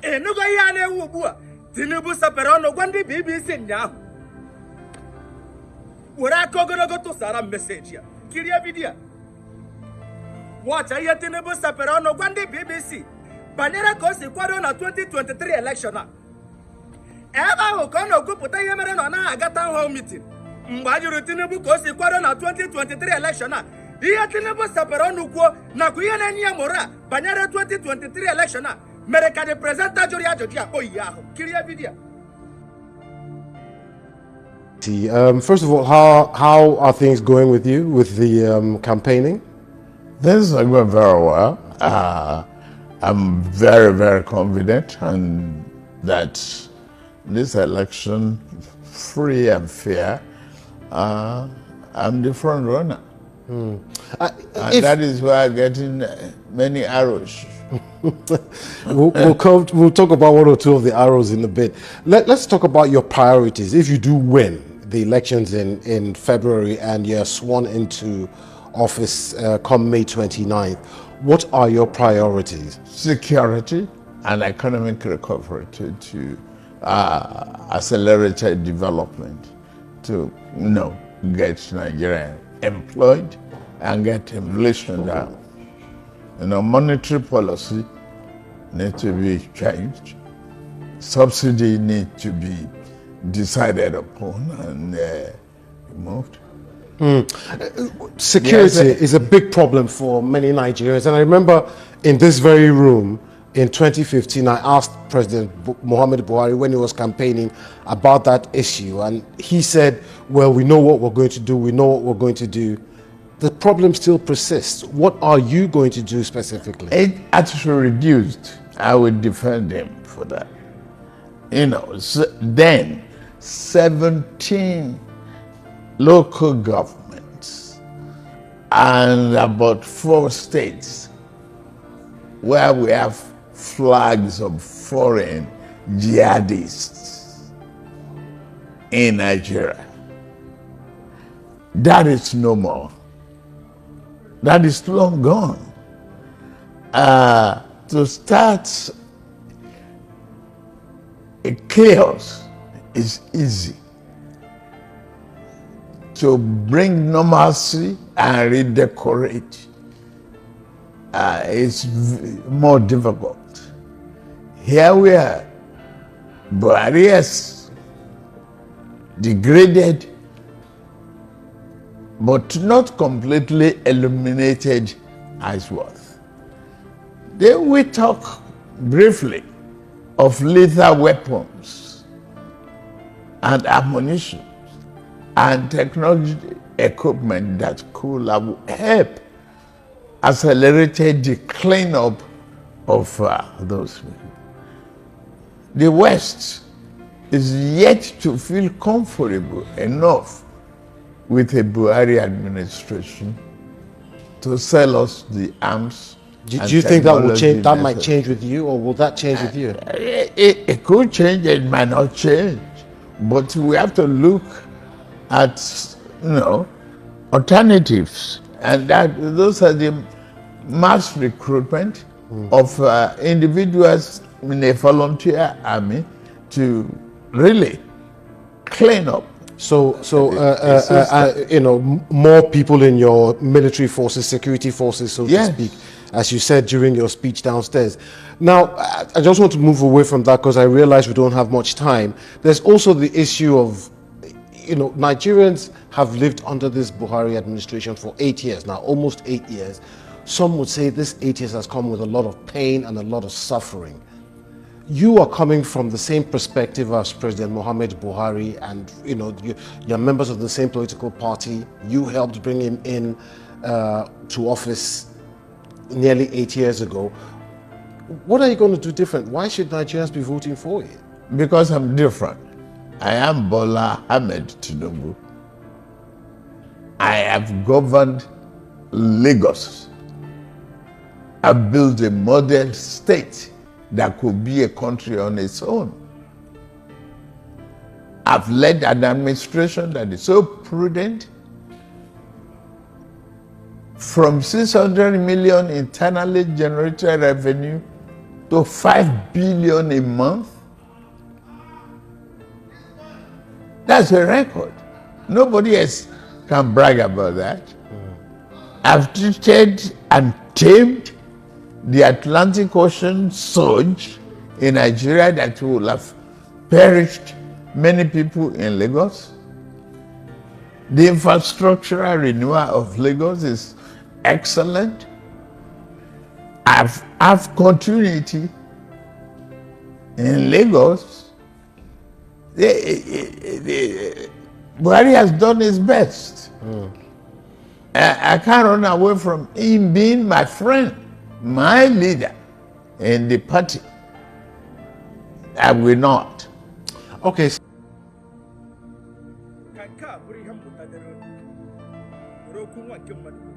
Enugo ya na-ewu ugbu a Tinubu sapere ọnụ gwa ndị BBC ụnyaahụ. Were aka ogologo tụsara m meseji ya. Kirie vidiyo. Watcha ihe Tinubu sapere ọnụ gwa ndị BBC banyere ka o si kwado na 2023 election a. Ebe ahụ ka ọ na-ekwupụta ihe mere na ọ naghị aga town hall meeting. Mgbe a jụrụ Tinubu ka o si kwado na 2023 election a, ihe Tinubu sapere ọnụ kwuo nakwa ihe na-enye ya moral banyere 2023 election a mere ka the presenter jụrụ ya ajụjụ ya oyi ahụ. Kirie vidiyo. First of all, how are things going with you with the campaigning? Things are going very well. I'm very, very confident and that this election, free and fair, I'm the front runner. That is why I'm getting many arrows. We'll talk about one or two of the arrows in a bit. Let's talk about your priorities. If you do win the elections in February and you're sworn into office come May 29th, what are your priorities? Security and economic recovery to accelerated development, to get Nigeria employed and get inflation down. Monetary policy needs to be changed. Subsidy needs to be decided upon and removed. Security is a big problem for many Nigerians. And I remember in this very room in 2015, I asked President Muhammadu Buhari when he was campaigning about that issue. And he said, well, we know what we're going to do. We know what we're going to do. The problem still persists. What are you going to do specifically? It actually reduced. I would defend him for that. Then 17 local governments and about 4 states where we have flags of foreign jihadists in Nigeria. That is no more. That is long gone. To start a chaos is easy. To bring normalcy and redecorate is more difficult. Here we are, barriers degraded, but not completely eliminated as worth. Then we talk briefly of lethal weapons and ammunition and technology equipment that could have helped accelerate the cleanup of those people. The West is yet to feel comfortable enough with the Buhari administration to sell us the arms. Do you think that will change? That might change with you, or will that change with you? It could change. It might not change, but we have to look at alternatives, and those are the mass recruitment of individuals in a volunteer army to really clean up. So, more people in your military forces, security forces, so to speak, as you said during your speech downstairs. Now, I just want to move away from that because I realize we don't have much time. There's also the issue of, Nigerians have lived under this Buhari administration for 8 years now, almost 8 years. Some would say this 8 years has come with a lot of pain and a lot of suffering. You are coming from the same perspective as President Muhammadu Buhari, and you're members of the same political party. You helped bring him in to office nearly 8 years ago. What are you going to do different? Why should Nigerians be voting for you? Because I'm different. I am Bola Ahmed TlNUBU. I have governed Lagos. I built a model state that could be a country on its own. I've led an administration that is so prudent. From 600 million internally generated revenue to 5 billion a month. That's a record. Nobody else can brag about that. I've treated and tamed the Atlantic Ocean surge in Nigeria that will have perished many people in Lagos. The infrastructural renewal of Lagos is excellent. I've continuity in Lagos. Buhari has done his best. I can't run away from him being my friend, my leader in the party. I will not. Okay. ka nke a bụrụ ihe mmụta dịrị unu were okwu nwa nke mmadụ